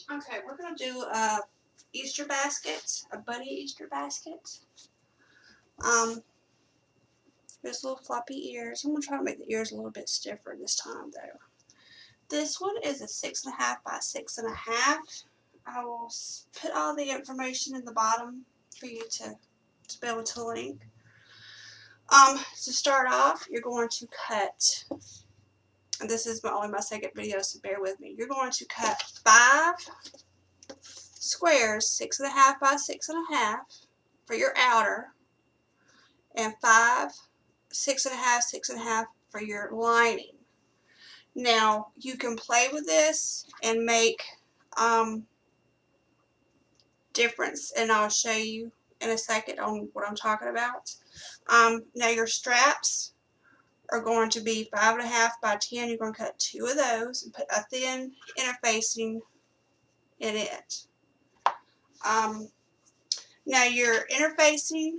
Okay, we're going to do a Easter basket, a bunny Easter basket. There's little floppy ears. I'm going to try to make the ears a little bit stiffer this time though. This one is a 6.5 by 6.5. I will put all the information in the bottom for you to be able to link. To start off, you're going to cut, and this is only my second video, so bear with me. You're going to cut 5 squares, 6.5 by 6.5 for your outer, and 5 6.5 6.5 for your lining. Now you can play with this and make difference, and I'll show you in a second on what I'm talking about. Now your straps are going to be 5.5 by 10. You're going to cut 2 of those and put a thin interfacing in it. Now your interfacing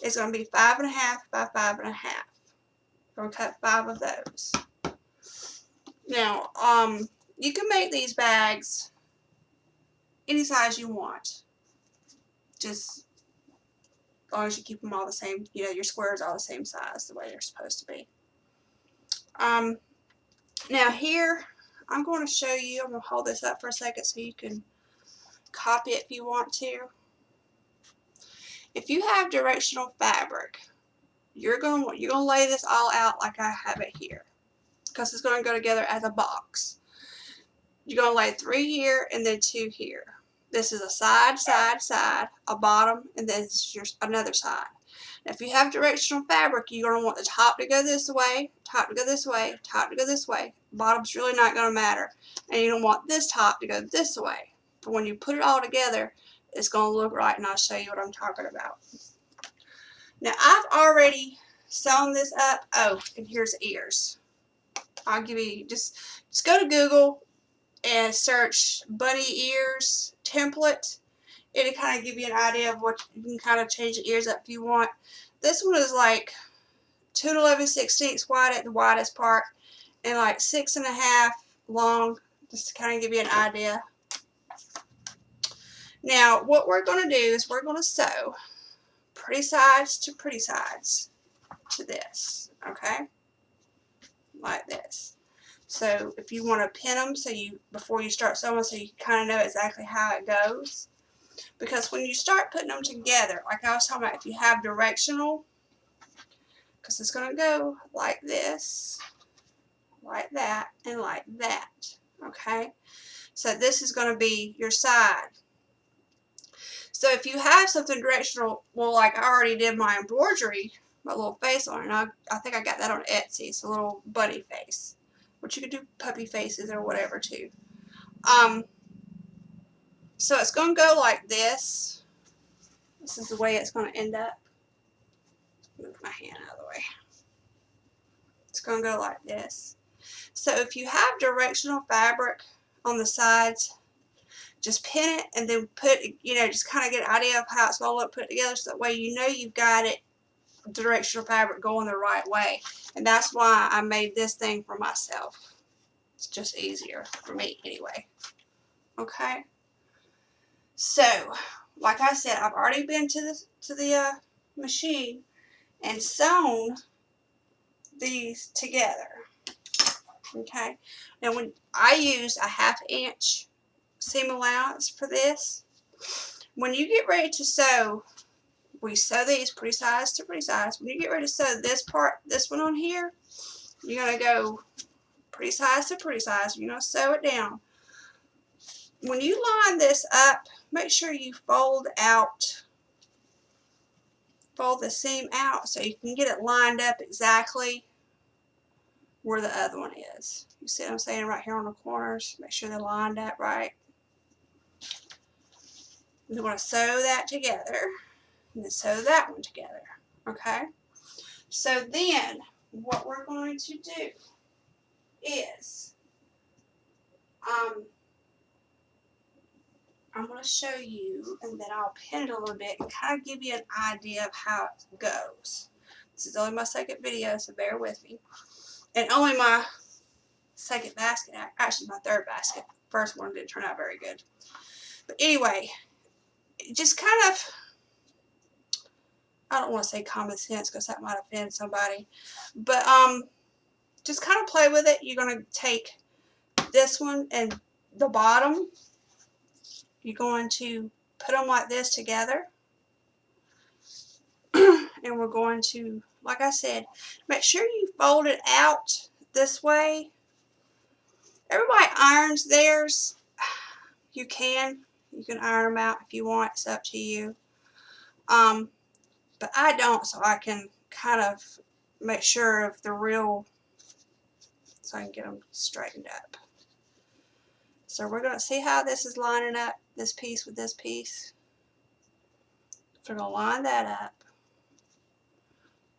is going to be 5.5 by 5.5. We're going to cut 5 of those. Now, you can make these bags any size you want. Just as long as you keep them all the same, you know, your squares all the same size, the way they're supposed to be. Now here, I'm going to show you, I'm going to hold this up for a second so you can copy it if you want to. If you have directional fabric, you're going to lay this all out like I have it here, because it's going to go together as a box. You're going to lay 3 here and then 2 here. This is a side, side, side, a bottom, and then this is your another side. Now, if you have directional fabric, you're going to want the top to go this way, top to go this way, top to go this way. Bottom's really not going to matter. And you don't want this top to go this way. But when you put it all together, it's going to look right, and I'll show you what I'm talking about. Now, I've already sewn this up. Oh, and here's the ears. I'll give you, just go to Google and search bunny ears template. It'll kind of give you an idea of what you can kind of change the ears up if you want. This one is like 2 11/16 wide at the widest part, and like 6.5 long, just to kind of give you an idea. Now, what we're going to do is we're going to sew pretty sides to pretty sides to this, okay? Like this. So if you want to pin them so before you start sewing, so you kind of know exactly how it goes. Because when you start putting them together, like I was talking about, if you have directional, because it's going to go like this, like that, and like that, okay? So this is going to be your side. So if you have something directional, well, like I already did my embroidery, my little face on it, and I think I got that on Etsy. It's a little bunny face. But you could do puppy faces or whatever too. So it's going to go like this. This is the way it's going to end up. Move my hand out of the way. It's going to go like this. So if you have directional fabric on the sides, just pin it and then put, you know, just kind of get an idea of how it's going to look put together, so that way you know you've got it, directional fabric going the right way. And that's why I made this thing for myself. It's just easier for me anyway. Okay? So, like I said, I've already been to the machine and sewn these together. Okay? Now, when I use a 1/2 inch seam allowance for this, when you get ready to sew, we sew these pretty size to pretty size. When you get ready to sew this part, this one on here, you're going to go pretty size to pretty size. You're going to sew it down. When you line this up, make sure you fold the seam out so you can get it lined up exactly where the other one is. You see what I'm saying right here on the corners? Make sure they're lined up right. You want to sew that together and then sew that one together. Okay? So then what we're going to do is I'm going to show you, and then I'll pin it a little bit and kind of give you an idea of how it goes. This is only my second video, so bear with me. And only my second basket, actually my third basket. first one didn't turn out very good. But anyway, just kind of, I don't want to say common sense because that might offend somebody, but just kind of play with it. You're going to take this one and the bottom, you're going to put them like this together. And we're going to, like I said, make sure you fold it out this way. Everybody irons theirs. You can iron them out if you want. It's up to you. But I don't, so I can kind of make sure of the real, so I can get them straightened up. So we're going to see how this is lining up, this piece with this piece. So we're going to line that up.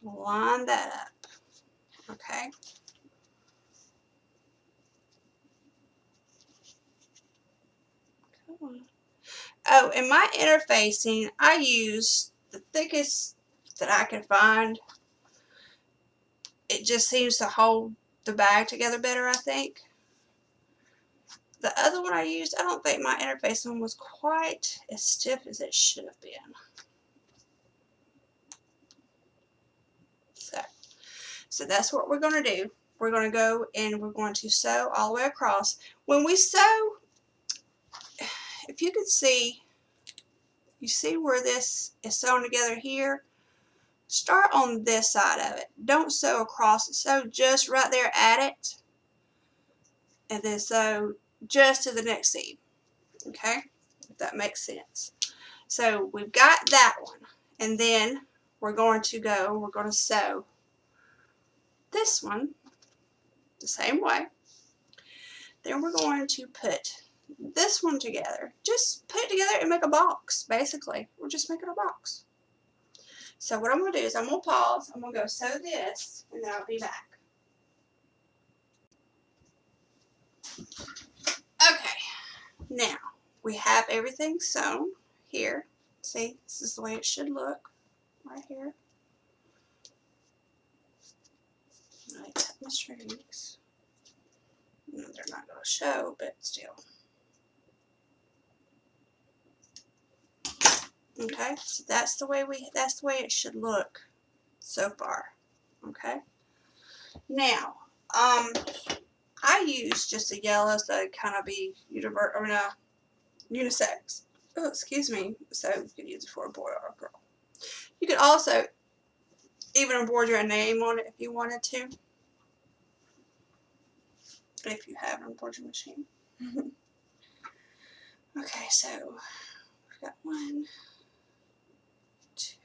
Line that up. Okay. Come on. Oh, in my interfacing, I use the thickest that I can find. It just seems to hold the bag together better, I think. The other one I used, I don't think my interface one was quite as stiff as it should have been. So that's what we're going to do. We're going to go and we're going to sew all the way across. When we sew, if you could see, you see where this is sewn together here? Start on this side of it. Don't sew across it. Sew just right there at it. And then sew just to the next seam. Okay? If that makes sense. So we've got that one. And then we're going to sew this one the same way. Then we're going to put this one together. Just put it together and make a box, basically. We're just making a box. So what I'm going to do is I'm going to pause. I'm going to go sew this, and then I'll be back. Okay. Now, we have everything sewn here. See, this is the way it should look right here. I cut my strings. No, they're not going to show, but still. Okay, so that's the way it should look so far. Okay. Now, I use just a yellow so it kind of be unisex. Oh, excuse me. So you could use it for a boy or a girl. You could also even embroider a name on it if you wanted to. If you have an embroidery machine. Okay, so we've got 1, 2,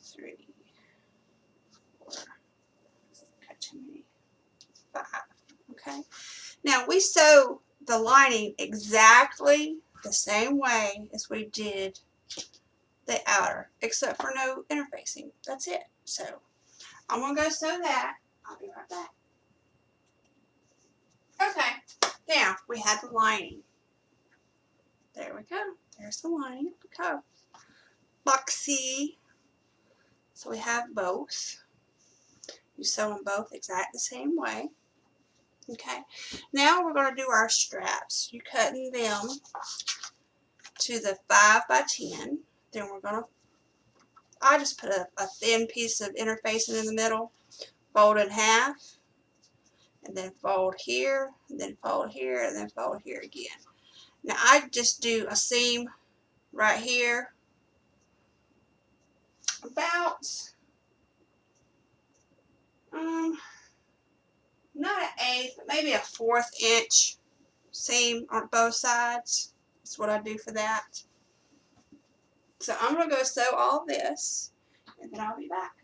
3, 4. Got too many. 5. Okay. Now we sew the lining exactly the same way as we did the outer, except for no interfacing. That's it. So I'm gonna go sew that. I'll be right back. Okay. Now we have the lining. There we go. There's the lining. Okay. Boxy. So we have both. You sew them both exactly the same way. Okay. Now we're going to do our straps. You're cutting them to the 5 by 10. Then we're going to, I just put a thin piece of interfacing in the middle, fold in half, and then fold here, and then fold here, and then fold here again. Now I just do a seam right here, about not an 1/8, but maybe a 1/4 inch seam on both sides. That's what I do for that. So I'm going to go sew all this, and then I'll be back.